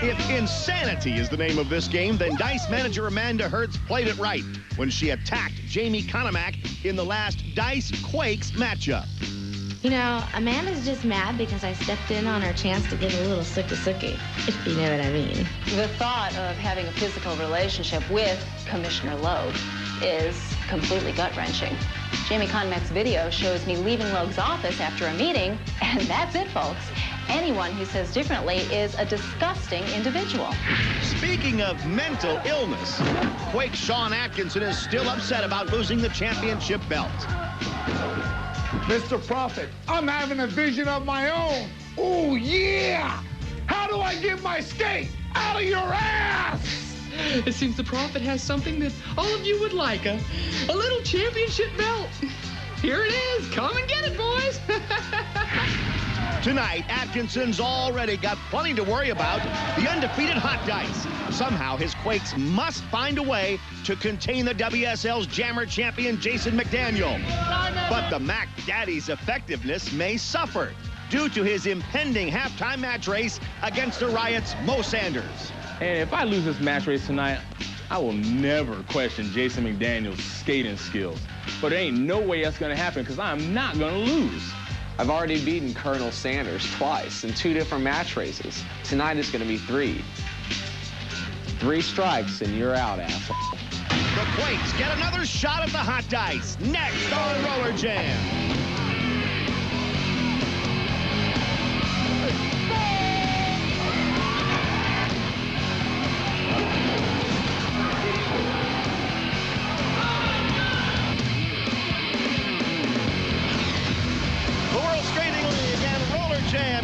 If insanity is the name of this game, then Dice manager Amanda Hertz played it right when she attacked Jamie Konomak in the last Dice Quakes matchup. You know, Amanda's just mad because I stepped in on her chance to get a little sookie-sookie, if you know what I mean. The thought of having a physical relationship with Commissioner Logue is completely gut-wrenching. Jamie Konomak's video shows me leaving Logue's office after a meeting, and that's it, folks. Anyone who says differently is a disgusting individual. Speaking of mental illness, Quake Sean Atkinson is still upset about losing the championship belt. Mr. Prophet, I'm having a vision of my own. Oh, yeah! How do I get my skate out of your ass? It seems the Prophet has something that all of you would like, a little championship belt. Here it is. Come and get it, boys. Tonight, Atkinson's already got plenty to worry about. The undefeated Hotdice. Somehow, his Quakes must find a way to contain the WSL's Jammer champion, Jason McDaniel. But the Mac Daddy's effectiveness may suffer due to his impending halftime match race against the Riot's Mo Sanders. And if I lose this match race tonight, I will never question Jason McDaniel's skating skills. But there ain't no way that's gonna happen because I'm not gonna lose. I've already beaten Colonel Sanders twice in 2 different match races. Tonight is gonna be 3. 3 strikes and you're out, asshole. The Quakes get another shot at the Hotdice. Next on Roller Jam.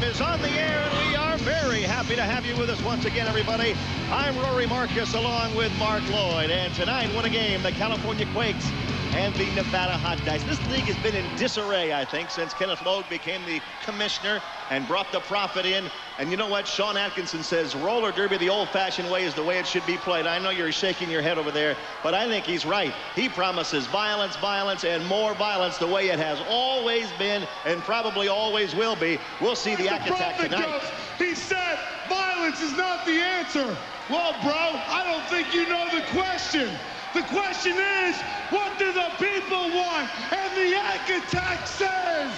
Is on the air, and we are very happy to have you with us once again, everybody. I'm Rory Marcus along with Mark Lloyd, and tonight, what a game, the California Quakes and the Nevada Hotdice. This league has been in disarray, I think, since Kenneth Logue became the commissioner and brought the Prophet in. And you know what? Sean Atkinson says roller derby the old-fashioned way is the way it should be played. I know you're shaking your head over there, but I think he's right. He promises violence, violence, and more violence the way it has always been and probably always will be. We'll see the act attack tonight. He said violence is not the answer. Well, bro, I don't think you know the question. The question is, what do the people want? And the act attack says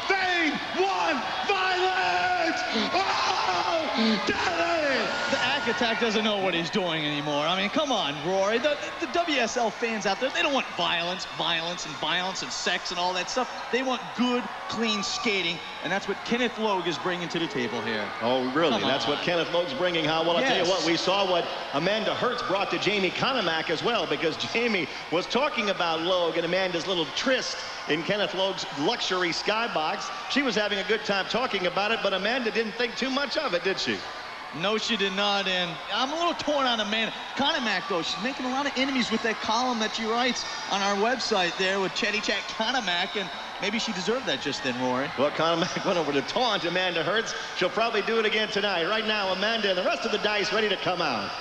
they want violence! Oh, Daddy! The Ack Attack doesn't know what he's doing anymore. I mean, come on, Rory. The WSL fans out there, they don't want violence, and sex and all that stuff. They want good, clean skating, and that's what Kenneth Logue is bringing to the table here. Oh, really? That's what Kenneth Logue's bringing, huh? Well, I'll tell you what, we saw what Amanda Hertz brought to Jamie Konomak as well, because Jamie was talking about Logue and Amanda's little tryst in Kenneth Logue's luxury skybox. She was having a good time talking about it, but Amanda didn't think too much of it, did she? No, she did not, and I'm a little torn on Amanda. Konomak, though, she's making a lot of enemies with that column that she writes on our website there with Chatty Chat Konomak, and maybe she deserved that just then, Rory. Well, Konomak went over to taunt Amanda Hertz. She'll probably do it again tonight. Right now, Amanda and the rest of the Dice ready to come out.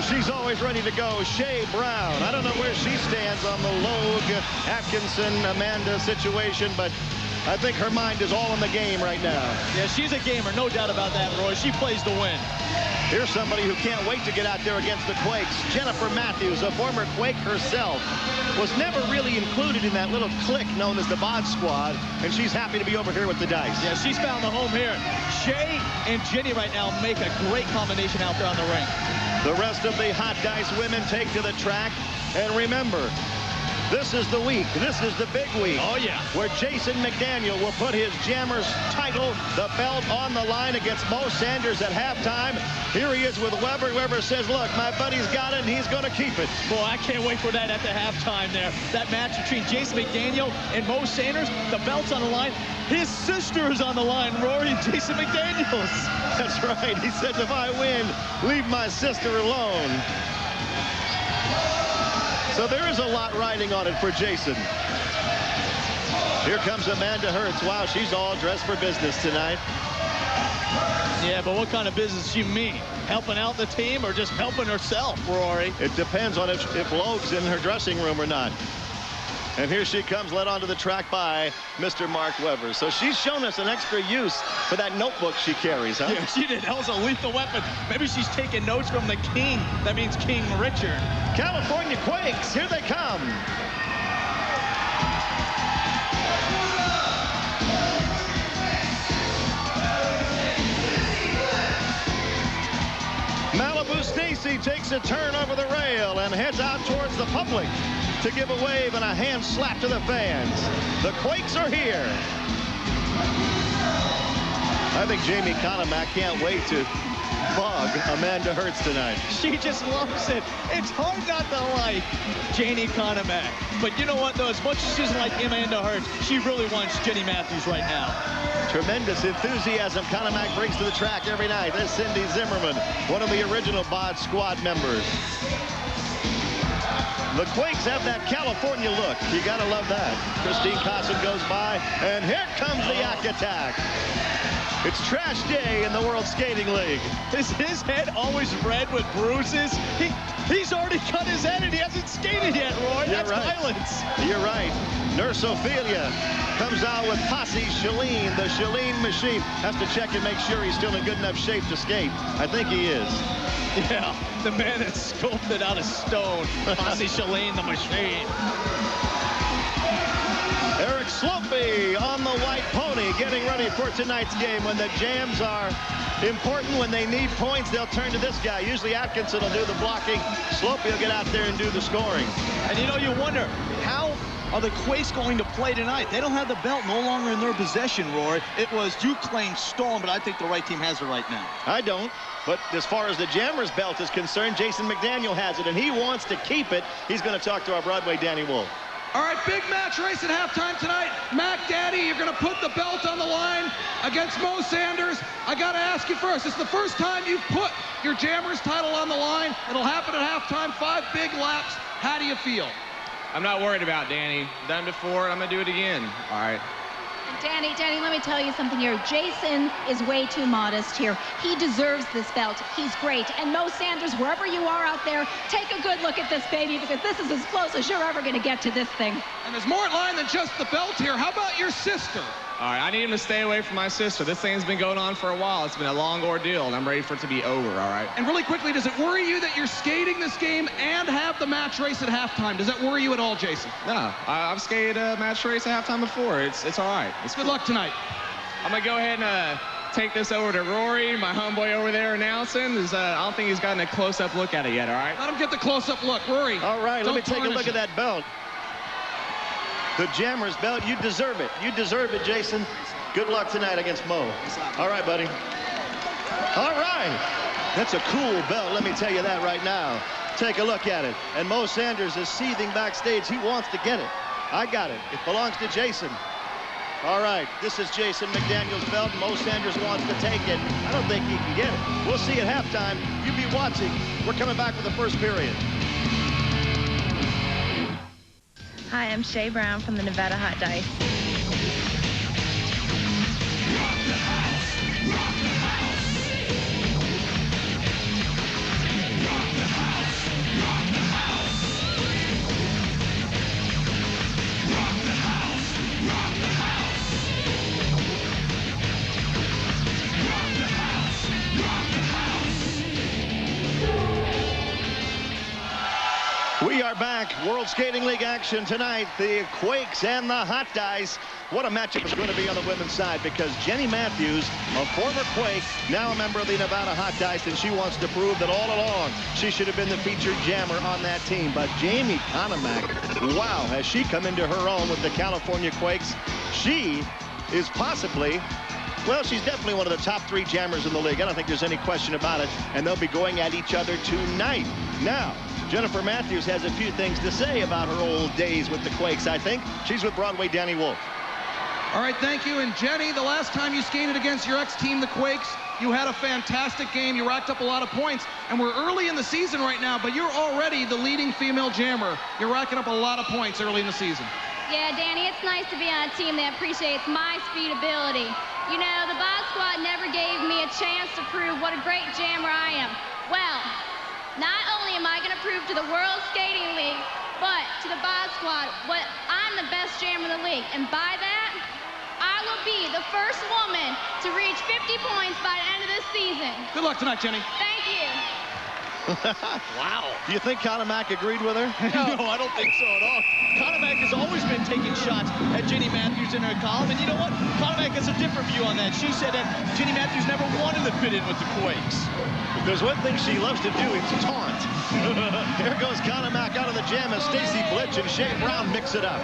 She's always ready to go. Shea Brown. I don't know where she stands on the Logue, Atkinson, Amanda situation, but I think her mind is all in the game right now. Yeah, she's a gamer, no doubt about that, Roy. She plays to win. Here's somebody who can't wait to get out there against the Quakes. Jennifer Matthews, a former Quake herself, was never really included in that little clique known as the Bod Squad, and she's happy to be over here with the Dice. Yeah, she's found a home here. Shea and Jenny right now make a great combination out there on the ring. The rest of the Hotdice women take to the track, and remember, this is the week, this is the big week. Oh, yeah. Where Jason McDaniel will put his Jammers title, the belt, on the line against Mo Sanders at halftime. Here he is with Weber. Weber says, look, my buddy's got it, and he's going to keep it. Boy, I can't wait for that at the halftime there. That match between Jason McDaniel and Mo Sanders, the belt's on the line. His sister is on the line, Rory, Jason McDaniels. That's right. He says, if I win, leave my sister alone. So there is a lot riding on it for Jason. Here comes Amanda Hertz. Wow, she's all dressed for business tonight. Yeah, but what kind of business do you mean? helping out the team or just helping herself, Rory? It depends on if Loeb's in her dressing room or not. And here she comes, led onto the track by Mr. Mark Webber. So she's shown us an extra use for that notebook she carries, huh? Yeah, she did. That was a lethal weapon. Maybe she's taking notes from the king. That means King Richard. California Quakes, here they come. Malibu Stacy takes a turn over the rail and heads out towards the public to give a wave and a hand slap to the fans. The Quakes are here. I think Jamie Conemack can't wait to bug Amanda Hertz tonight. She just loves it. It's hard not to like Janie Conemack. But you know what, though? As much as she doesn't like Amanda Hertz, she really wants Jenny Matthews right now. Tremendous enthusiasm Conemack brings to the track every night. There's Cindy Zimmerman, one of the original Bod Squad members. The Quakes have that California look. You gotta love that. Christine Cosson goes by, and here comes the Yak Attack. It's trash day in the World Skating League. Is his head always red with bruises? He's already cut his head and he hasn't skated yet, Roy. That's right. violence. You're right. Nurse Ophelia comes out with Posse Shalene, the Shalene machine. Has to check and make sure he's still in good enough shape to skate. I think he is. Yeah, the man that's sculpted out of stone. Posse Shalene, the machine. Eric Slopey on the white pony getting ready for tonight's game. When the jams are important, when they need points, they'll turn to this guy. Usually Atkinson will do the blocking. Slopey will get out there and do the scoring. And you know, you wonder, how are the Quakes going to play tonight? They don't have the belt no longer in their possession, Rory. It was you claimed stolen, but I think the right team has it right now. I don't. But as far as the Jammers belt is concerned, Jason McDaniel has it, and he wants to keep it. He's going to talk to our Broadway Danny Wolf. All right, big match race at halftime tonight. Mac Daddy, you're going to put the belt on the line against Mo Sanders. I got to ask you first, it's the first time you've put your Jammers title on the line. It'll happen at halftime, 5 big laps. How do you feel? I'm not worried about Danny. Done before, I'm going to do it again. All right. Danny, let me tell you something here. Jason is way too modest here. He deserves this belt. He's great. And Mo Sanders, wherever you are out there, take a good look at this baby, because this is as close as you're ever going to get to this thing. And there's more at line than just the belt here. How about your sister? All right, I need him to stay away from my sister. This thing's been going on for a while. It's been a long ordeal, and I'm ready for it to be over, all right? And really quickly, does it worry you that you're skating this game and have the match race at halftime? Does that worry you at all, Jason? No, I've skated a match race at halftime before. It's all right. Good luck tonight. I'm going to go ahead and take this over to Rory, my homeboy over there announcing. I don't think he's gotten a close-up look at it yet, all right? Let him get the close-up look. Rory. All right, let me take a look at that belt. The Jammers belt, you deserve it. You deserve it, Jason. Good luck tonight against Mo. All right, buddy. All right. That's a cool belt, let me tell you that right now. Take a look at it. And Mo Sanders is seething backstage. He wants to get it. I got it. It belongs to Jason. All right, this is Jason McDaniel's belt. Mo Sanders wants to take it. I don't think he can get it. We'll see at halftime. You be watching. We're coming back for the first period. Hi, I'm Shay Brown from the Nevada Hotdice. We are back. World Skating League action tonight. The Quakes and the Hotdice. What a matchup it's going to be on the women's side, because Jenny Matthews, a former Quake, now a member of the Nevada Hotdice, and she wants to prove that all along she should have been the featured jammer on that team. But Jamie Conemack, wow, has she come into her own with the California Quakes. She is possibly, well, she's definitely one of the top 3 jammers in the league. I don't think there's any question about it. And they'll be going at each other tonight. Now, Jennifer Matthews has a few things to say about her old days with the Quakes, I think. She's with Broadway Danny Wolf. All right, thank you. And Jenny, the last time you skated against your ex-team, the Quakes, you had a fantastic game. You racked up a lot of points. And we're early in the season right now, but you're already the leading female jammer. You're racking up a lot of points early in the season. Yeah, Danny, it's nice to be on a team that appreciates my speed ability. You know, the Bod Squad never gave me a chance to prove what a great jammer I am. Well, not only am I going to prove to the World Skating League, but to the Bod Squad, I'm the best jammer in the league. And by that, I will be the first woman to reach 50 points by the end of this season. Good luck tonight, Jenny. Thank you. Wow. Do you think Conomac agreed with her? No, I don't think so at all. Conomac has always been taking shots at Jenny Matthews in her column, and you know what? Conomac has a different view on that. She said that Jenny Matthews never wanted to fit in with the Quakes. There's one thing she loves to do, it's taunt. Here goes Conomac out of the jam as Stacy Blitch and Shea Brown mix it up.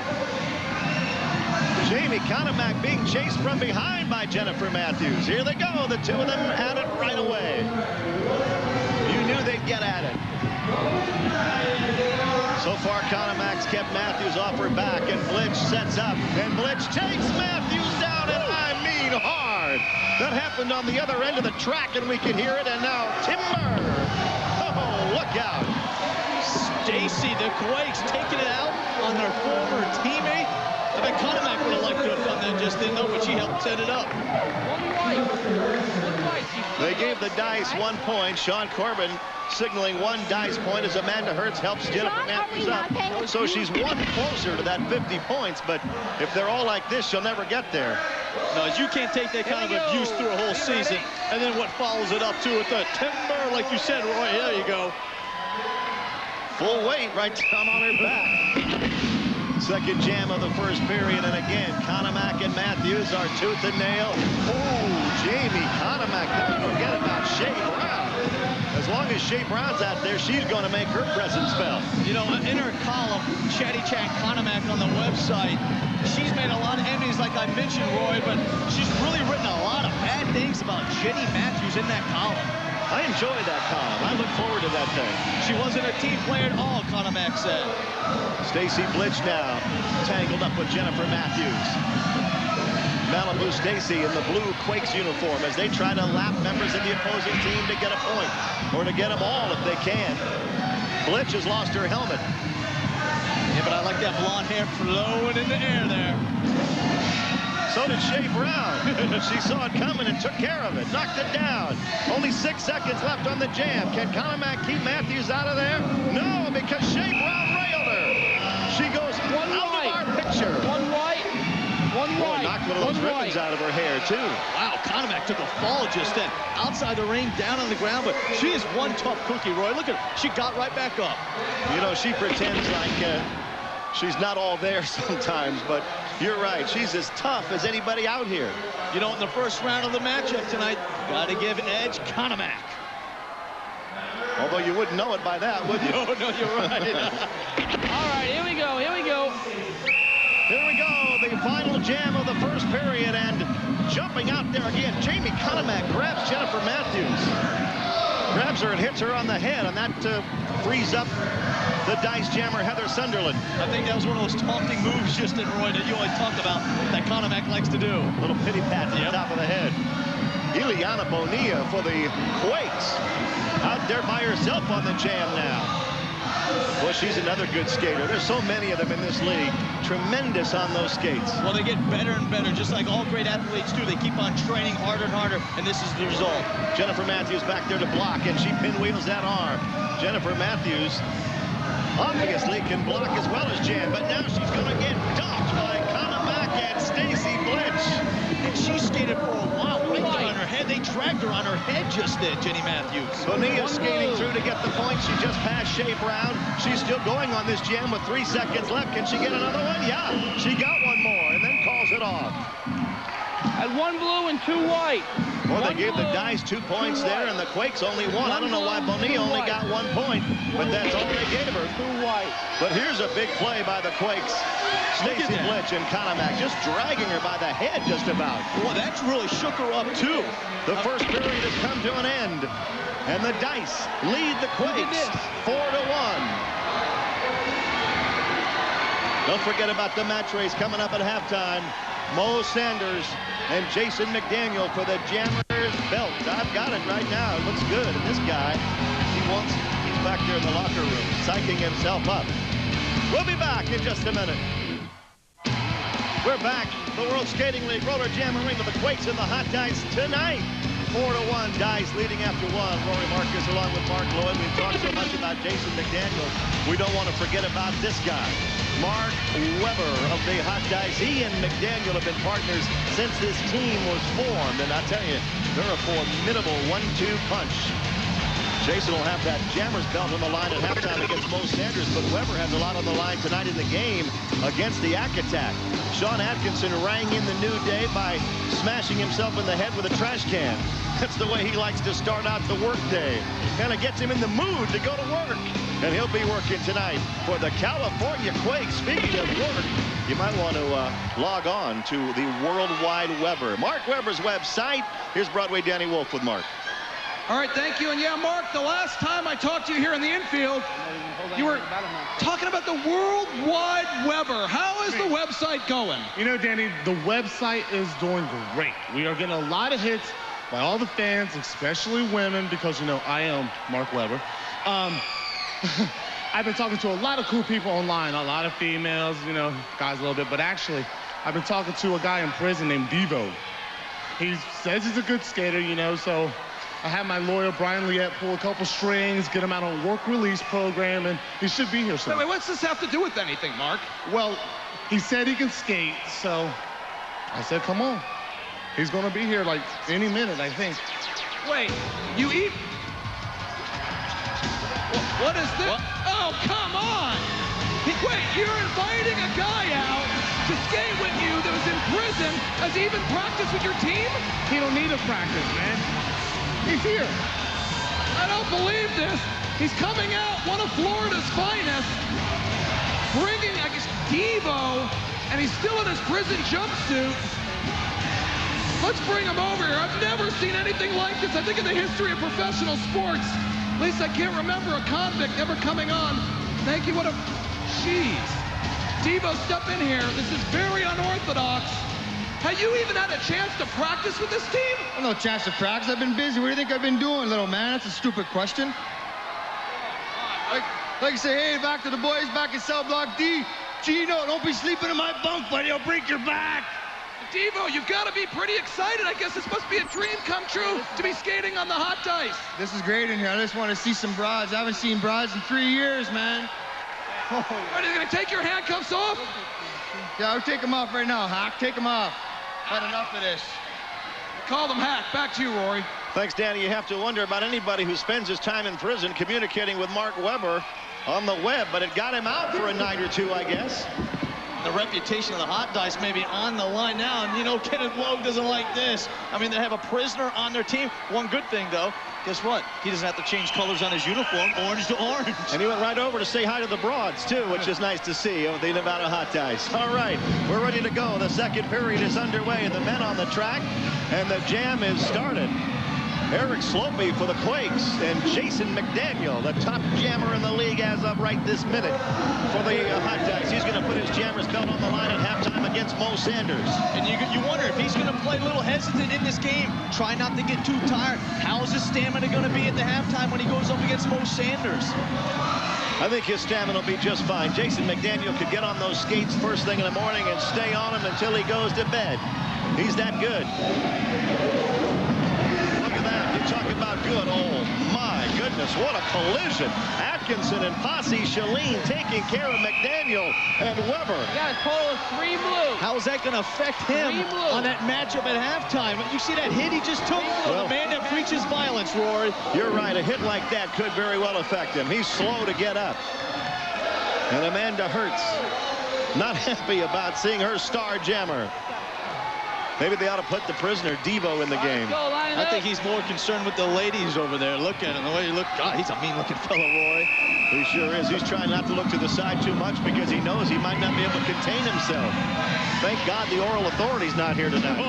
Jamie Conomac being chased from behind by Jennifer Matthews. Here they go, the two of them at it right away. You knew they'd get at it. So far, Conomac's kept Matthews off her back, and Blitch sets up, and Blitch takes Matthews down, and I mean hard. That happened on the other end of the track, and we can hear it, and now Timber. Oh, look out. Stacy, the Quakes taking it out on their former teammate. I bet Conomac would have liked to have done that, just didn't know, but she helped set it up. They gave the Dice 1 point. Sean Corbin signaling 1 Dice point as Amanda Hertz helps Jennifer Matthews up. So she's 1 closer to that 50 points, but if they're all like this, she'll never get there. No, you can't take that kind of abuse through a whole season, and then what follows it up to with the timber, like you said, Roy, there you go. Full weight right down on her back. Second jam of the first period, and again, Conomac and Matthews are tooth and nail. Oh, Jamie Conomac, don't forget about Shea Brown. As long as Shea Brown's out there, she's going to make her presence felt. You know, in her column, Chatty Chat Conomac on the website, she's made a lot of enemies, like I mentioned, Roy, but she's really written a lot of bad things about Jenny Matthews in that column. I enjoy that column. I look forward to that thing. She wasn't a team player at all, Conomac said. Stacy Blitch now tangled up with Jennifer Matthews. Malibu Stacy in the blue Quakes uniform as they try to lap members of the opposing team to get a point, or to get them all if they can. Blitch has lost her helmet. Yeah, but I like that blonde hair flowing in the air there. So did Shea Brown. She saw it coming and took care of it, knocked it down. Only 6 seconds left on the jam. Can Conomac keep Matthews out of there? No, because Shea Brown railed her. She goes out of our picture. One right. Knocked one of those ribbons out of her hair, too. Wow, Conomac took a fall just then. Outside the ring, down on the ground, but she is one tough cookie, Roy. Look at her. She got right back up. You know, she pretends like she's not all there sometimes, but you're right. She's as tough as anybody out here. You know, in the first round of the matchup tonight, got to give edge Conomac. Although you wouldn't know it by that, would you? No, you're right. All right, here we go. Here we go, the final jam of the first period, and jumping out there again, Jamie Conomac grabs Jennifer Matthews. Grabs her and hits her on the head, and that frees up the Dice jammer Heather Sunderland. I think that was one of those taunting moves, just in Roy, that you always talked about, that Conomac likes to do. A little pity pat to the top of the head. Ileana Bonilla for the Quakes. Out there by herself on the jam now. Well, she's another good skater. There's so many of them in this league. Tremendous on those skates. Well, they get better and better, just like all great athletes do. They keep on training harder and harder, and this is the result. Jennifer Matthews back there to block, and she pinwheels that arm. Jennifer Matthews obviously can block as well as jam, but now she's going to get dumped by Conomac and Stacy Blitch. And she skated for a while, right there on her head. They dragged her on her head just then, Jenny Matthews. Bonilla skating through to get the point. She just passed Shea Brown. She's still going on this jam with 3 seconds left. Can she get another one? Yeah, she got one more and then calls it off. At 1 blue and 2 white. Well, they gave the Dice 2 points there, and the Quakes only 1. I don't know why Bonilla only got 1 point, but that's all they gave her. 2 white. But here's a big play by the Quakes. Stacy Blitch and Conomac just dragging her by the head just about. Well, that really shook her up, too. The first period has come to an end, and the Dice lead the Quakes 4-1. Don't forget about the match race coming up at halftime. Mo Sanders and Jason McDaniel for the Jammers belt. I've got it right now. It looks good. And this guy, he's back there in the locker room, psyching himself up. We'll be back in just a minute. We're back the World Skating League Roller Jam Arena, the Quakes and the Hotdice tonight. 4-1, Dice leading after one. Rory Marcus along with Mark Lloyd. We've talked so much about Jason McDaniel. We don't want to forget about this guy, Mark Webber of the Hotdice. He and McDaniel have been partners since this team was formed. And I tell you, they're a formidable 1-2 punch. Jason will have that Jammer's belt on the line at halftime against Mo Sanders, but Webber has a lot on the line tonight in the game against the Ack Attack. Sean Atkinson rang in the new day by smashing himself in the head with a trash can. That's the way he likes to start out the work day. Kind of gets him in the mood to go to work. And he'll be working tonight for the California Quakes. Speaking of work, you might want to log on to the Worldwide Webber. Mark Webber's website. Here's Broadway Danny Wolf with Mark. All right, thank you. And yeah, Mark, the last time I talked to you here in the infield, you were talking about the Worldwide Webber. How is the website going? You know, Danny, the website is doing great. We are getting a lot of hits by all the fans, especially women, because, you know, I am Mark Webber. I've been talking to a lot of cool people online, a lot of females, you know, guys a little bit, but actually, I've been talking to a guy in prison named Devo. He says he's a good skater, you know, so I had my lawyer, Brian Liette, pull a couple strings, get him out on a work release program, and he should be here soon. Wait, what's this have to do with anything, Mark? Well, he said he can skate, so I said, come on. He's going to be here like any minute, I think. Wait, you eat? What is this? What? Oh, come on! Wait, you're inviting a guy out to skate with you that was in prison. Has he even practiced with your team? He don't need to practice, man. He's here. I don't believe this. He's coming out, one of Florida's finest, bringing, I guess, Devo, and he's still in his prison jumpsuit. Let's bring him over here. I've never seen anything like this, I think, in the history of professional sports. At least I can't remember a convict ever coming on. Thank you, what a, jeez. Devo, step in here. This is very unorthodox. Have you even had a chance to practice with this team? Well, no chance to practice. I've been busy. What do you think I've been doing, little man? That's a stupid question. Like you say, hey, back to the boys back in cell block D. Gino, don't be sleeping in my bunk, buddy. I'll break your back. Devo, you've got to be pretty excited. I guess this must be a dream come true to be skating on the Hotdice. This is great in here. I just want to see some broads. I haven't seen broads in 3 years, man. Are you going to take your handcuffs off? Yeah, I'll take them off right now, Hack. Take them off. Had enough of this. Call them Hack. Back to you, Rory. Thanks, Danny. You have to wonder about anybody who spends his time in prison communicating with Mark Webber on the web, but it got him out for a night or two, I guess. The reputation of the Hotdice may be on the line now, and you know Kenneth Logue doesn't like this. I mean, they have a prisoner on their team. One good thing, though, guess what? He doesn't have to change colors on his uniform, orange to orange. And he went right over to say hi to the broads, too, which is nice to see of the Nevada Hotdice. All right, we're ready to go. The second period is underway. The men on the track, and the jam is started. Eric Slopey for the Quakes and Jason McDaniel, the top jammer in the league as of right this minute for the Hotdice. He's going to put his jammer's belt on the line at halftime against Mo Sanders. And you wonder if he's going to play a little hesitant in this game, try not to get too tired. How's his stamina going to be at the halftime when he goes up against Mo Sanders? I think his stamina will be just fine. Jason McDaniel could get on those skates first thing in the morning and stay on them until he goes to bed. He's that good. Talk about good. Oh, my goodness, what a collision. Atkinson and Posse Shalene taking care of McDaniel and Webber. Yeah, a total of 3 blue. How is that going to affect him on that matchup at halftime? You see that hit he just took? Well, the man that preaches violence, Rory. You're right. A hit like that could very well affect him. He's slow to get up. And Amanda Hertz not happy about seeing her star jammer. Maybe they ought to put the prisoner Devo in the game. I think he's more concerned with the ladies over there. Look at him, the way he looks. God, he's a mean-looking fellow, Roy. He sure is. He's trying not to look to the side too much because he knows he might not be able to contain himself. Thank God the oral authority's not here tonight.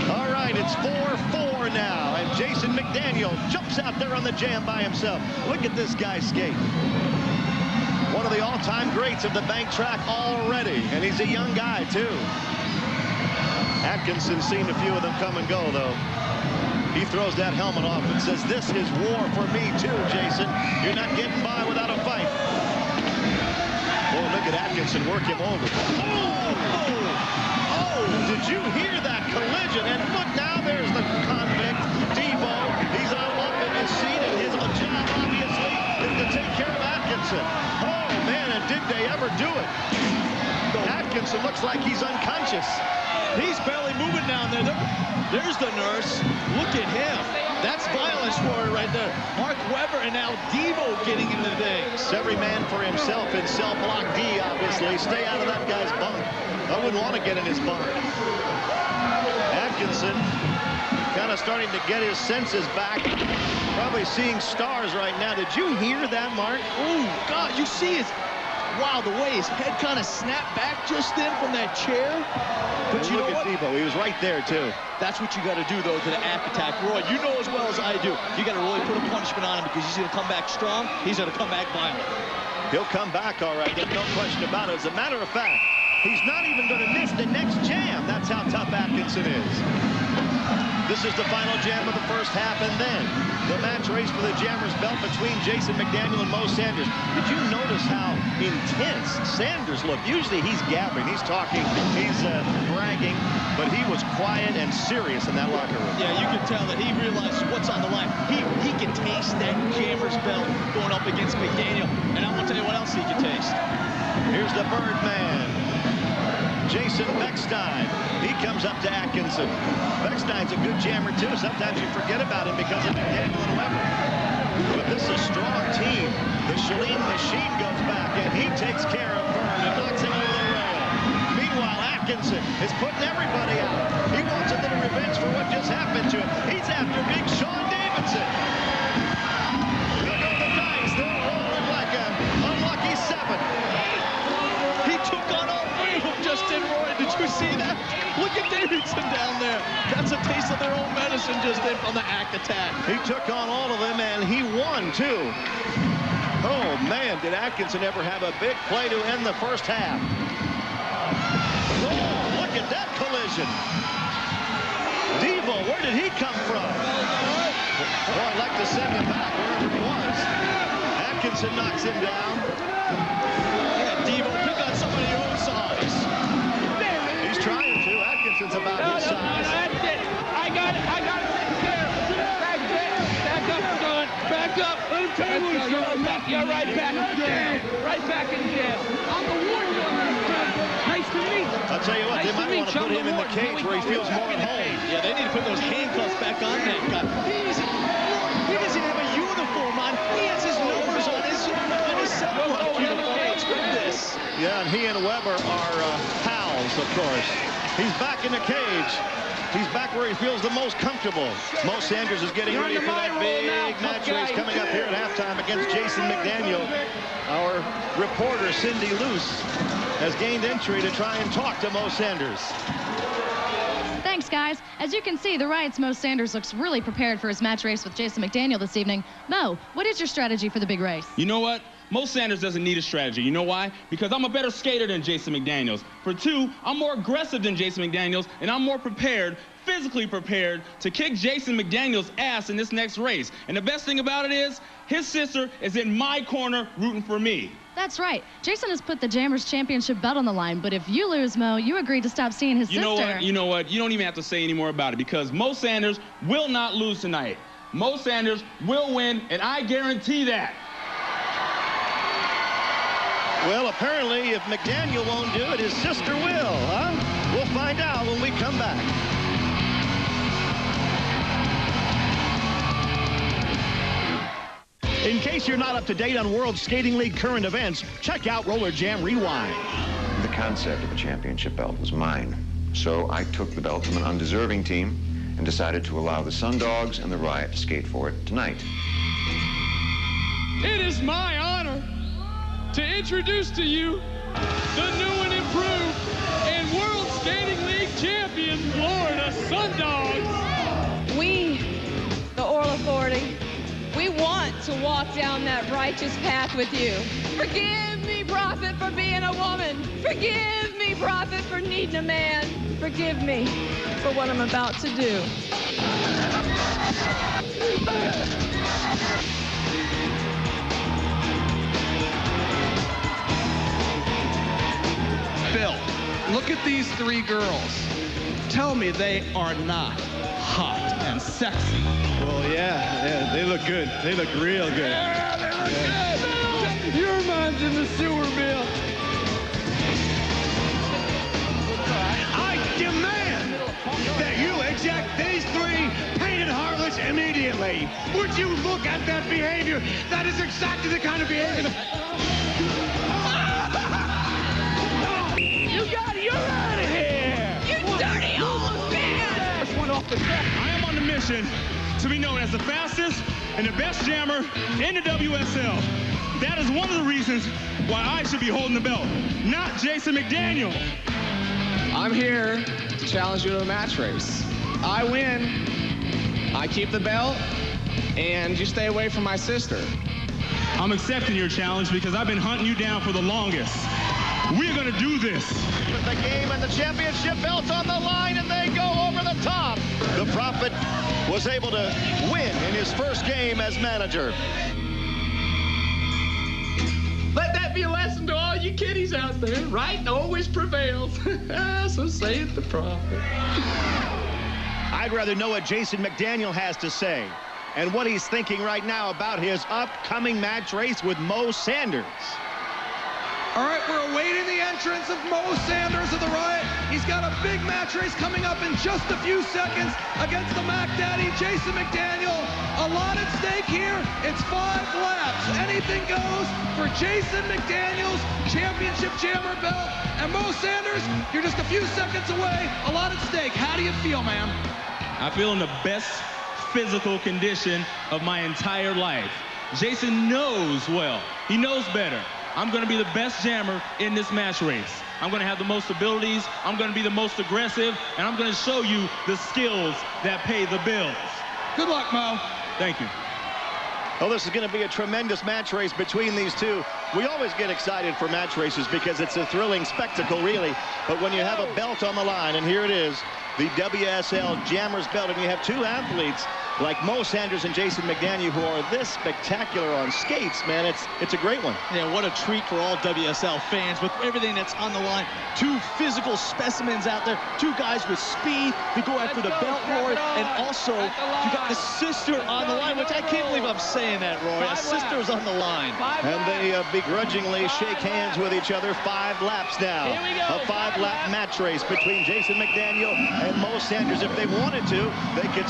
All right, it's 4-4 now, and Jason McDaniel jumps out there on the jam by himself. Look at this guy skate. One of the all-time greats of the bank track already, and he's a young guy, too. Atkinson's seen a few of them come and go, though. He throws that helmet off and says, this is war for me, too, Jason. You're not getting by without a fight. Boy, look at Atkinson work him over. Oh! Did you hear that collision? And look, now there's the convict, Devo. He's all up in his seat, and his job, obviously, is to take care of Atkinson. Oh, man, and did they ever do it? Atkinson looks like he's unconscious. He's barely moving down there. There's the nurse. Look at him. That's violence for it right there. Mark Webber and now Devo getting into things. Every man for himself in cell block D, obviously. Stay out of that guy's bunk. I wouldn't want to get in his bunk. Atkinson kind of starting to get his senses back. Probably seeing stars right now. Did you hear that, Mark? Oh, God, you see his... Wow, the way his head kind of snapped back just then from that chair. But you know what? Devo, he was right there, too. That's what you got to do, though, to the Ack Attack. Roy, you know as well as I do. You got to really put a punishment on him because he's going to come back strong. He's going to come back violent. He'll come back all right. There's no question about it. As a matter of fact, he's not even going to miss the next jam. That's how tough Atkinson is. This is the final jam of the first half, and then the match race for the Jammers belt between Jason McDaniel and Mo Sanders. Did you notice how intense Sanders looked? Usually he's gabbing, he's talking, he's bragging, but he was quiet and serious in that locker room. Yeah, you can tell that he realizes what's on the line. He can taste that Jammers belt going up against McDaniel, and I'm going to tell you what else he can taste. Here's the Birdman, Jason Beckstein. He comes up to Atkinson. Beckstein's a good jammer, too. Sometimes you forget about him because of McDaniel and Webber. But this is a strong team. The Shalene machine goes back, and he takes care of Byrne and knocks him over the rail. Meanwhile, Atkinson is putting everybody out. He wants a little revenge for what just happened to him. He's after Big Sean Davidson. Look at the dice. They're rolling like an unlucky 7. He took on all 3 of them just in, Roy. Did you see that? Look at Davidson down there. That's a taste of their own medicine just in from the Ack Attack. He took on all of them, and he won, too. Oh, man, did Atkinson ever have a big play to end the first half. Oh, look at that collision. Devo, where did he come from? Oh, I'd like to send him back wherever he was. Atkinson knocks him down. Yeah, Devo, pick on somebody your own size. He's trying to. Atkinson's about his size. That's it. I got it. Back up, son. Back up. You're right back in jail. Right back in jail. I'm the warden on this job. Nice to meet you. I'll tell you what, they might want to put him in the cage where he feels more at home. Yeah, they need to put those handcuffs back on that guy. He doesn't have a uniform on. He has his numbers on his cell block uniform. What's with this? Yeah, and he and Webber are pals, of course. He's back in the cage. He's back where he feels the most comfortable. Mo Sanders is getting ready for that big match race coming up here at halftime against Jason McDaniel. Our reporter, Cindy Luce, has gained entry to try and talk to Mo Sanders. Thanks, guys. As you can see, the Riot's Mo Sanders looks really prepared for his match race with Jason McDaniel this evening. Mo, what is your strategy for the big race? You know what? Mo Sanders doesn't need a strategy. You know why? Because I'm a better skater than Jason McDaniels. For 2, I'm more aggressive than Jason McDaniels, and I'm more prepared, physically prepared, to kick Jason McDaniels' ass in this next race. And the best thing about it is, his sister is in my corner rooting for me. That's right. Jason has put the Jammers Championship belt on the line, but if you lose, Mo, you agreed to stop seeing his sister. You know what? You don't even have to say any more about it because Mo Sanders will not lose tonight. Mo Sanders will win, and I guarantee that. Well, apparently, if McDaniel won't do it, his sister will, huh? We'll find out when we come back. In case you're not up to date on World Skating League current events, check out Roller Jam Rewind. The concept of a championship belt was mine, so I took the belt from an undeserving team and decided to allow the Sundogs and the Riot to skate for it tonight. It is my honor to introduce to you the new and improved and World Skating League champion, Florida Sundogs. We, the Oral Authority, we want to walk down that righteous path with you. Forgive me, Prophet, for being a woman. Forgive me, Prophet, for needing a man. Forgive me for what I'm about to do. Bill, look at these 3 girls. tell me they are not hot and sexy. Well, yeah, they look good. They look real good. Yeah, they look good. Your mind's in the sewer, Bill. I demand that you eject these 3 painted harlots immediately. Would you look at that behavior? That is exactly the kind of behavior. You got it. You're out of here. You dirty old man! First one off the track. I am on the mission to be known as the fastest and the best jammer in the WSL. That is one of the reasons why I should be holding the belt, not Jason McDaniel. I'm here to challenge you to a match race. I win, I keep the belt, and you stay away from my sister. I'm accepting your challenge because I've been hunting you down for the longest. We're gonna do this. With the game and the championship belts on the line, and they go over the top. The Prophet was able to win in his first game as manager. Let that be a lesson to all you kiddies out there. Right always prevails. So saith the prophet. I'd rather know what Jason McDaniel has to say and what he's thinking right now about his upcoming match race with Mo Sanders. All right, we're awaiting the entrance of Mo Sanders of the Riot. He's got a big match race coming up in just a few seconds against the Mac Daddy, Jason McDaniel. A lot at stake here. It's 5 laps. Anything goes for Jason McDaniel's championship jammer belt. And Mo Sanders, you're just a few seconds away. A lot at stake. How do you feel, man? I feel in the best physical condition of my entire life. Jason knows well. He knows better. I'm going to be the best jammer in this match race. I'm going to have the most abilities. I'm going to be the most aggressive. And I'm going to show you the skills that pay the bills. Good luck, Mo. Thank you. Well, this is going to be a tremendous match race between these two. We always get excited for match races because it's a thrilling spectacle, really. But when you have a belt on the line, and here it is, the WSL Jammers belt, and you have 2 athletes like Mo Sanders and Jason McDaniel who are this spectacular on skates, man, it's a great one. Yeah, what a treat for all WSL fans with everything that's on the line. 2 physical specimens out there, 2 guys with speed to go after the belt, Rory, and also you got the sister on the line, which I can't believe I'm saying that, Rory. A sister's on the line. And they begrudgingly shake hands with each other. 5 laps now. A 5-lap match race between Jason McDaniel and Mo Sanders. If they wanted to, they could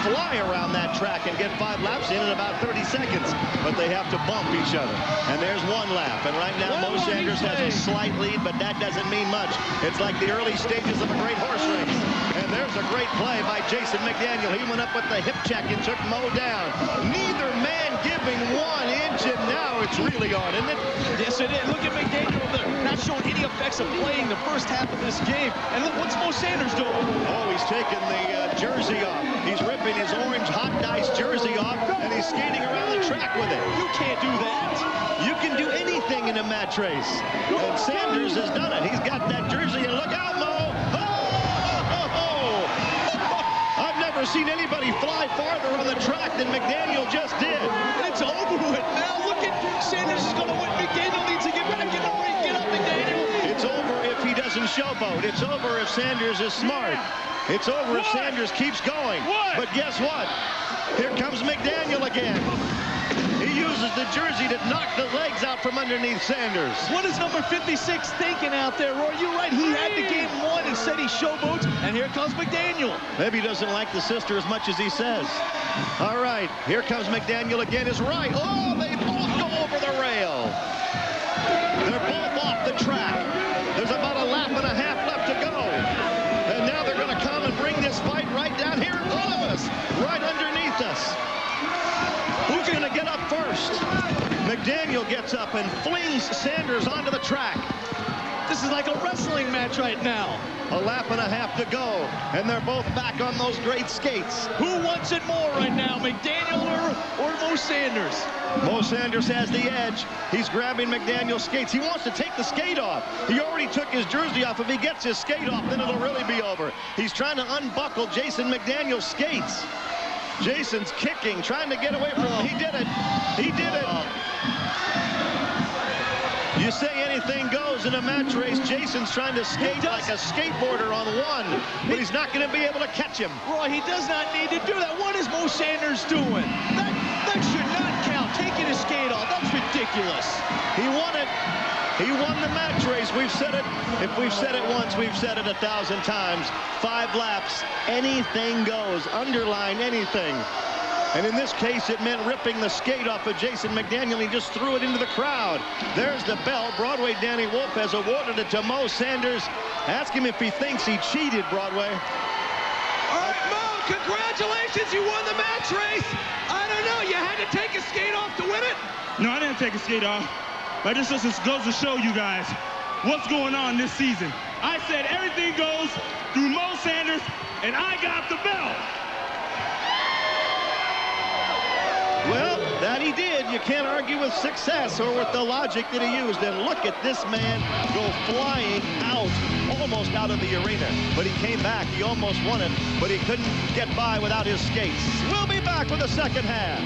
fly around that track and get 5 laps in about 30 seconds, but they have to bump each other. And there's 1 lap, and right now Mo Sanders has a slight lead, but that doesn't mean much. It's like the early stages of a great horse race. And there's a great play by Jason McDaniel. He went up with the hip check and took Mo down. Neither man giving 1 inch, and now it's really on, isn't it? Yes, it is. Look at McDaniel there, not showing any effects of playing the first half of this game. And look, what's Mo Sanders doing? Oh, he's taking the jersey off. He's ripping his orange Hotdice jersey off, and he's skating around the track with it. You can't do that. You can do anything in a match race. And Sanders has done it. He's got that jersey, and look out, Mo! I've never seen anybody fly farther on the track than McDaniel just did. It's over with now. Look at Sanders is going to win. McDaniel needs to get back in the ring. Get up, McDaniel. It's over if he doesn't showboat. It's over if Sanders is smart. It's over if Sanders keeps going. But guess what? Here comes McDaniel again. He uses the jersey to knock the legs out from underneath Sanders. What is number 56 thinking out there, Roy? You're right. He had the game won and said he showboats, and here comes McDaniel. Maybe he doesn't like the sister as much as he says. All right, here comes McDaniel again. Is right. Oh, they both go over the rail. They're both off the track. There's about a lap and a half left to go. And now they're going to come and bring this fight right down here in front of us, right underneath us. Who's going to get up first? McDaniel gets up and flings Sanders onto the track. This is like a wrestling match right now. A lap and a half to go, and they're both back on those great skates. Who wants it more right now, McDaniel or Mo Sanders? Mo Sanders has the edge. He's grabbing McDaniel's skates. He wants to take the skate off. He already took his jersey off. If he gets his skate off, then it'll really be over. He's trying to unbuckle Jason McDaniel's skates. Jason's kicking, trying to get away from him. He did it. He did it. You say anything anything goes in a match race. Jason's trying to skate like a skateboarder on one, but he's not going to be able to catch him. Roy, he does not need to do that. What is Mo Sanders doing? That should not count. Taking his skate off. That's ridiculous. He won it. He won the match race. We've said it. If we've said it once, we've said it 1,000 times. 5 laps. Anything goes. Underline anything. And in this case, it meant ripping the skate off of Jason McDaniel. He just threw it into the crowd. There's the bell. Broadway Danny Wolf has awarded it to Mo Sanders. Ask him if he thinks he cheated, Broadway. All right, Mo, congratulations. You won the match race. I don't know. You had to take a skate off to win it? No, I didn't take a skate off. But this just goes to show you guys what's going on this season. I said everything goes through Mo Sanders, and I got the belt. Well, that he did. You can't argue with success or with the logic that he used. And look at this man go flying out, almost out of the arena. But he came back. He almost won it, but he couldn't get by without his skates. We'll be back with the second half.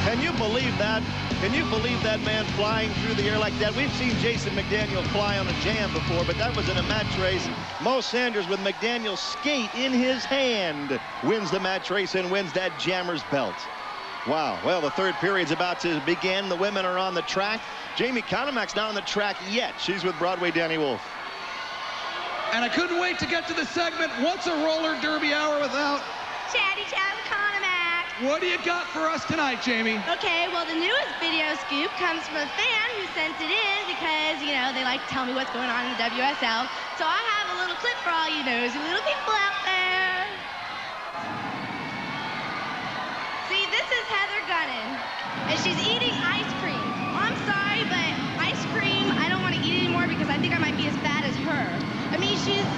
Can you believe that? Can you believe that man flying through the air like that? We've seen Jason McDaniel fly on a jam before, but that was in a match race. Mo Sanders, with McDaniel's skate in his hand, wins the match race and wins that Jammer's belt. Wow. Well, the third period's about to begin. The women are on the track. Jamie Conemack's not on the track yet. She's with Broadway Danny Wolf. And I couldn't wait to get to the segment. What's a roller derby hour without? Chatty Chat with Conemack. What do you got for us tonight, Jamie? Okay, well, the newest video scoop comes from a fan who sent it in because, you know, they like to tell me what's going on in the WSL. So I have a little clip for all you nosy little people out there. See, this is Heather Gunnan, and she's eating ice cream. I'm sorry, but ice cream, I don't want to eat anymore because I think I might be as fat as her. I mean, she's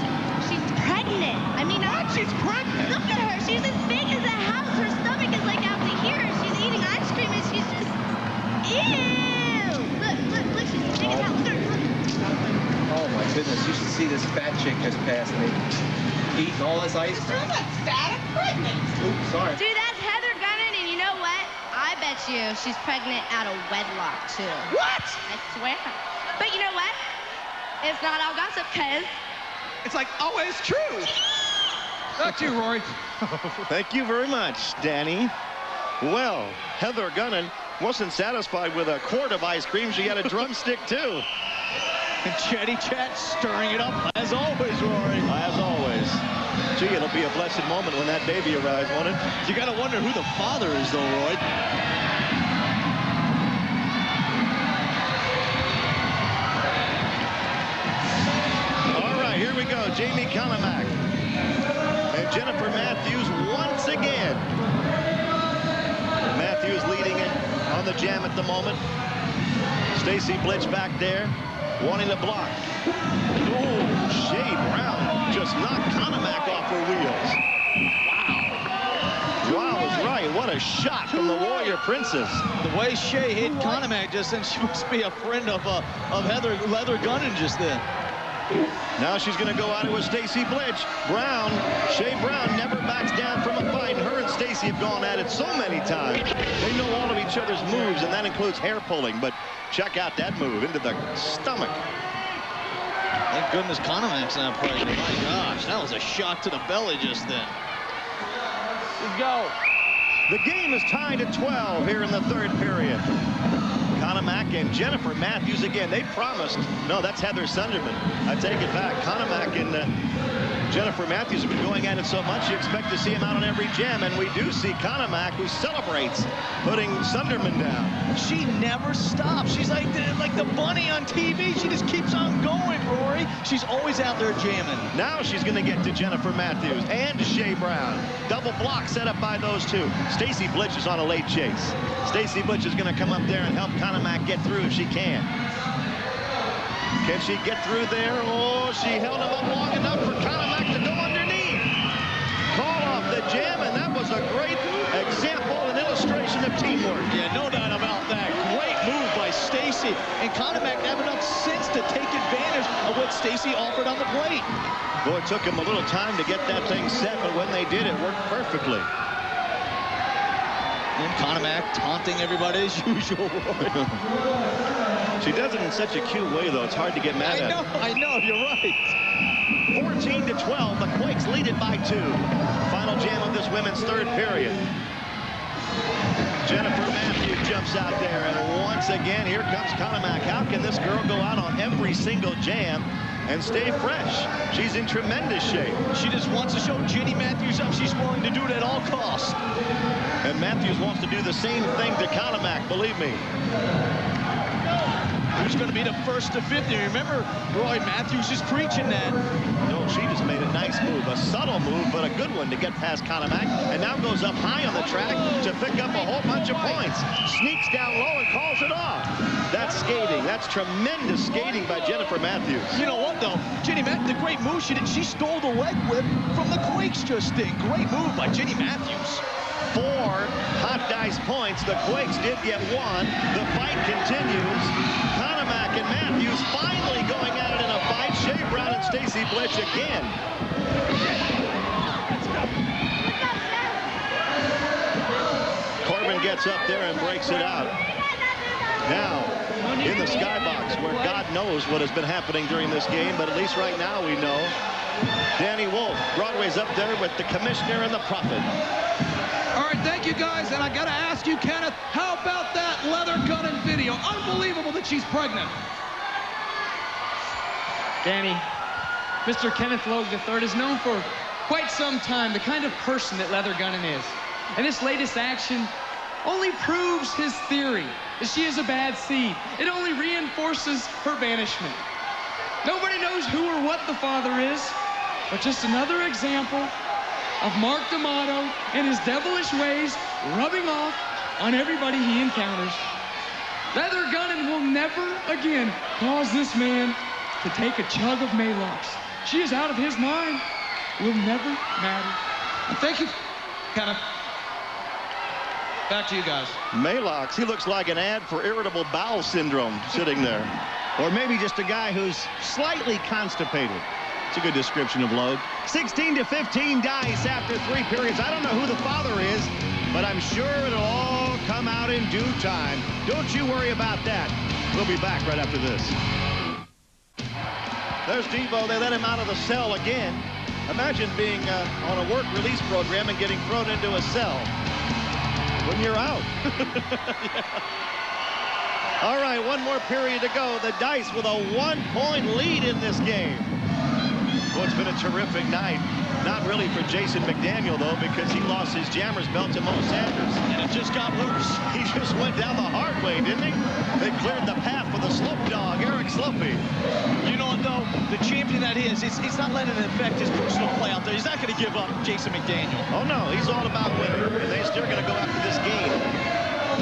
pregnant. I mean, what? She's pregnant? Look at her. She's as big as a house. Her stomach is like out to here. She's eating ice cream and she's just, ew. Look, she's as big as a house. Look. Oh my goodness, you should see this fat chick just passed me. Eating all this ice cream. She's not fat, I'm pregnant. Oops, sorry. Dude, that's Heather Gunnan, and you know what? I bet you she's pregnant out of wedlock, too. What? I swear. But you know what? It's not all gossip, cuz it's like always true. Back to you, Rory. Thank you very much, Danny. Well, Heather Gunnan wasn't satisfied with a quart of ice cream. She had a drumstick, too. And Chatty Chat stirring it up, as always, Rory. As always. Gee, it'll be a blessed moment when that baby arrives, won't it? You got to wonder who the father is, though, Roy. Here we go, Jamie Conemack and Jennifer Matthews once again. Matthews leading it on the jam at the moment. Stacy Blitch back there, wanting to block. Oh, Shea Brown just knocked Conemack off her wheels. Wow was right. What a shot from the Warrior Princess. The way Shea hit Conemack just then, she must be a friend of Heather Gunnan just then. Now she's going to go at it with Stacy Blitch. Shea Brown never backs down from a fight. Her and Stacy have gone at it so many times. They know all of each other's moves, and that includes hair pulling. But check out that move into the stomach. Thank goodness Conemack's not pregnant. My gosh, that was a shot to the belly just then. Let's go. The game is tied at 12 here in the third period. Conemack and Jennifer Matthews again. They promised. No, that's Heather Sunderman. I take it back. Conemack and Jennifer Matthews have been going at it so much you expect to see him out on every jam, and we do see Conemack, who celebrates putting Sunderman down. She never stops. She's like the bunny on TV. She just keeps on going, Rory. She's always out there jamming. Now she's going to get to Jennifer Matthews and Shea Brown. Double block set up by those two. Stacy Blitch is on a late chase. Stacy Blitch is going to come up there and help Conemack get through if she can. Can she get through there? Oh, she held him up long enough for Conemack to go underneath. Call off the jam, and that was a great example and illustration of teamwork. Yeah, no doubt about that. Great move by Stacy. And Conemack have enough sense to take advantage of what Stacy offered on the plate. Boy, it took him a little time to get that thing set, but when they did, it worked perfectly. And Conemac taunting everybody as usual. She does it in such a cute way, though. It's hard to get mad at. I know, you're right. 14-12, the Quakes lead it by 2. Final jam of this women's third period. Jennifer Matthews jumps out there, and once again, here comes Conemac. How can this girl go out on every single jam and stay fresh? She's in tremendous shape. She just wants to show Jenny Matthews up. She's willing to do it at all costs. And Matthews wants to do the same thing to Conemac, believe me. Who's going to be the first to 50? Remember, Roy Matthews is preaching that. No, she just made a nice move, a subtle move, but a good one to get past Conemac, and now goes up high on the track to pick up a whole bunch of points. Sneaks down low and calls it off. That's skating. That's tremendous skating by Jennifer Matthews. You know what, though? Jenny Matthews, the great move she did. She stole the leg whip from the Quakes just then. Great move by Jenny Matthews. 4 Hotdice points. The Quakes did get 1. The fight continues. Conemac and Matthews finally going at it in a fight. Shea Brown and Stacy Blitch again. Corbin gets up there and breaks it out. Now, in the skybox, where God knows what has been happening during this game, but at least right now we know. Danny Wolf, Broadway's up there with the Commissioner and the Prophet. All right, thank you, guys. And I got to ask you, Kenneth, how about that leather gunning video? Unbelievable that she's pregnant. Danny, Mr. Kenneth Logue III is known for quite some time the kind of person that Leather Gunning is. And this latest action only proves his theory that she is a bad seed. It only reinforces her banishment. Nobody knows who or what the father is, but just another example of Mark D'Amato and his devilish ways rubbing off on everybody he encounters. Leather Gunning will never again cause this man to take a chug of Maalox. She is out of his mind. Will never matter. And thank you, Kenneth. Back to you guys. Maalox, he looks like an ad for irritable bowel syndrome sitting there. Or maybe just a guy who's slightly constipated. It's a good description of Logue. 16-15 dice after 3 periods. I don't know who the father is, but I'm sure it'll all come out in due time. Don't you worry about that. We'll be back right after this. There's Devo. They let him out of the cell again. Imagine being on a work release program and getting thrown into a cell when you're out. Yeah. All right, 1 more period to go. The Dice with a 1-point lead in this game. Well, it's been a terrific night. Not really for Jason McDaniel, though, because he lost his Jammers belt to Mo Sanders. And it just got worse. He just went down the hard way, didn't he? They cleared the path for the slope dog, Eric Slopey. You know what, though? The champion that he is, he's not letting it affect his personal play out there. He's not going to give up Jason McDaniel. Oh, no. He's all about winning. And they're still going to go after this game.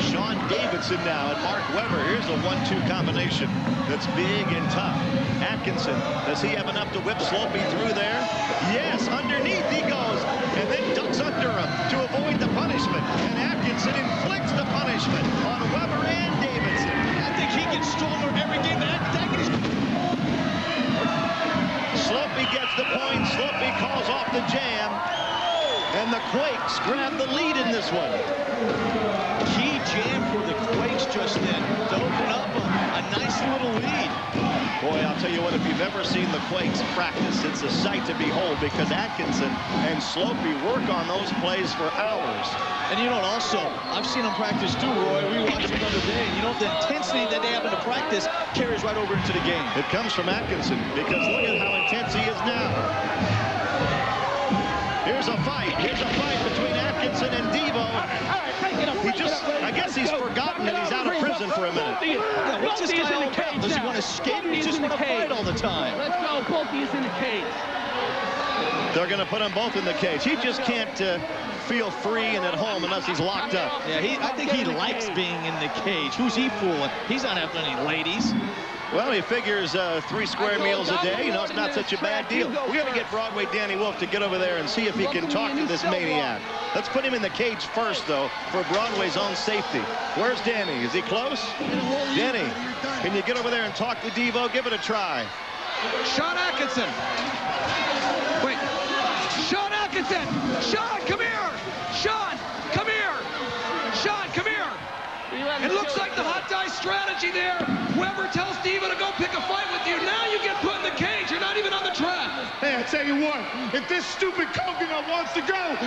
Sean Davidson now and Mark Webber. Here's a 1-2 combination that's big and tough. Atkinson, does he have enough to whip Slopey through there? Yes, underneath he goes, and then ducks under him to avoid the punishment. And Atkinson inflicts the punishment on Webber and Davidson. I think he gets stronger every game. Slopey gets the point. Slopey calls off the jam. And the Quakes grab the lead in this one. Key jam for the Quakes just then to open up a nice little lead. Boy, I'll tell you what, if you've ever seen the Quakes practice, it's a sight to behold because Atkinson and Slopey work on those plays for hours. And you know what, also, I've seen them practice too, Roy. We watched them the other day, and you know, the intensity that they have in the practice carries right over into the game. It comes from Atkinson because look at how intense he is now. Here's a fight. Here's a fight between Atkinson and Devo. He just, I guess he's forgotten that he's out of prison for a minute. Yeah, what's this guy all about? Does he want to skate or does he just want to fight all the time? Let's go, both of you in the cage. They're going to put them both in the cage. He just can't feel free and at home unless he's locked up. Yeah, I think he likes being in the cage. Who's he fooling? He's not having any ladies. Well, he figures 3 square meals a day. You know, it's not such a bad deal. We're going to get Broadway Danny Wolf to get over there and see if he can talk to this maniac. Let's put him in the cage first, though, for Broadway's own safety. Where's Danny? Is he close? Danny, can you get over there and talk to Devo? Give it a try. Sean Atkinson. Wait. Sean Atkinson. Sean, come here. Sean, come here. Sean, It looks like the Hotdice strategy there. Whoever tells Diva to go pick a fight with you, now you get put in the cage. You're not even on the track. Hey, I tell you what, if this stupid coconut wants to go,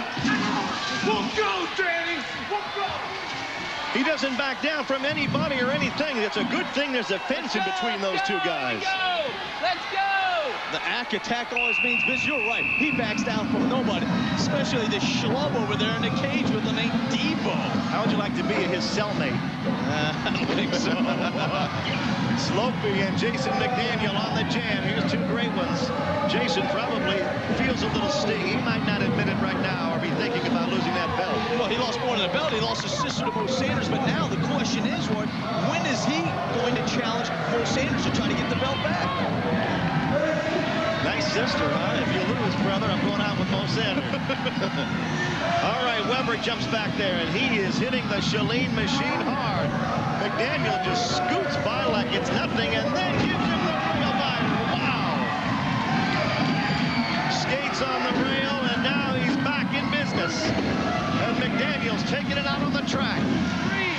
we'll go, Danny. We'll go. He doesn't back down from anybody or anything. It's a good thing there's a fence in between those two guys. Let's go! The Ack attack always means, Vince, you're right. He backs down from nobody, especially this schlub over there in the cage with him, ain't Debo. How would you like to be his cellmate? I don't think so. Slopey and Jason McDaniel on the jam. Here's two great ones. Jason probably feels a little sting. He might not admit it right now or be thinking about losing that belt. Well, he lost more than the belt. He lost his sister to Mo Sanders. But now the question is, Roy, when is he going to challenge Mo Sanders to try to get the belt back? Nice sister, huh? If you lose, brother, I'm going out with Mo Sanders. All right, Weber jumps back there, and he is hitting the Chalene machine hard. McDaniel just scoots by like it's nothing, and then gives him the rail biter. Wow! Skates on the rail, and now he's back in business. And McDaniel's taking it out on the track.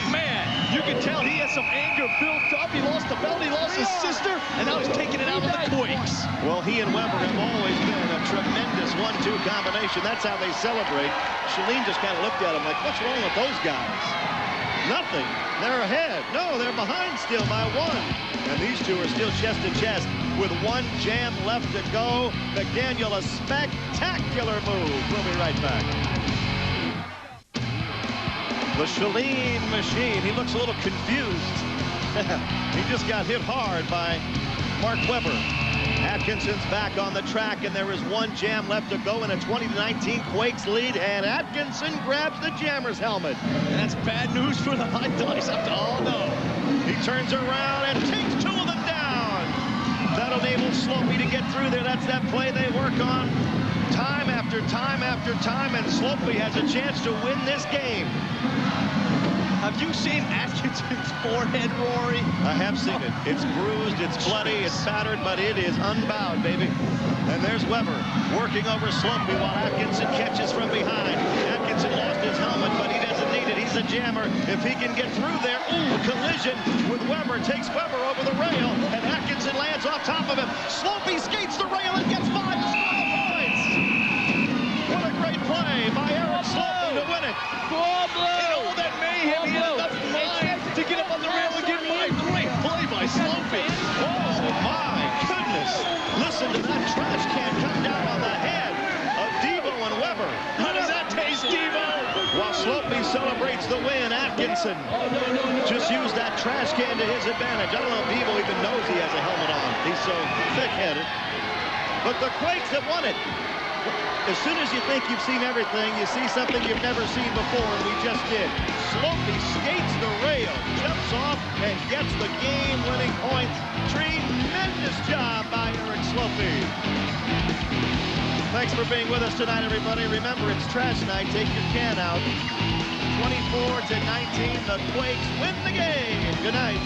Man, you can tell he has some anger built up. He lost the belt, he lost his sister, and now he's taking it out on the Quakes. Well, he and Weber have always been a tremendous 1-2 combination. That's how they celebrate. Chalene just kind of looked at him like, what's wrong with those guys? Nothing. They're ahead. No, they're behind still by one. And these two are still chest to chest with one jam left to go. McDaniel, a spectacular move. We'll be right back. The Chalene machine. He looks a little confused. He just got hit hard by Mark Weber. Atkinson's back on the track, and there is one jam left to go in a 20-19 Quakes lead, and Atkinson grabs the jammer's helmet. And that's bad news for the Hotdice. Oh, no. He turns around and takes two of them down. That'll enable Slopey to get through there. That's that play they work on time after time after time, and Slopey has a chance to win this game. Have you seen Atkinson's forehead, Rory? I have seen it. It's bruised, it's bloody, it's battered, but it is unbowed, baby. And there's Weber working over Slopey while Atkinson catches from behind. Atkinson lost his helmet, but he doesn't need it. He's a jammer. If he can get through there, ooh, collision with Weber. Takes Weber over the rail, and Atkinson lands off top of him. Slopey skates the rail and gets 5 points. What a great play by Eric Slopey to win it. In all that mayhem, he had enough mind to get up on the rail and get by. Great play by Slopey. Oh, my goodness. Listen to that trash can come down on the head of Devo and Weber. How does that taste, Devo? While Slopey celebrates the win, Atkinson just used that trash can to his advantage. I don't know if Devo even knows he has a helmet on. He's so thick-headed. But the Quakes have won it. As soon as you think you've seen everything, you see something you've never seen before, and we just did. Slopey skates the rail, jumps off, and gets the game-winning point. Tremendous job by Eric Slopey. Thanks for being with us tonight, everybody. Remember, it's trash night. Take your can out. 24-19, the Quakes win the game. Good night.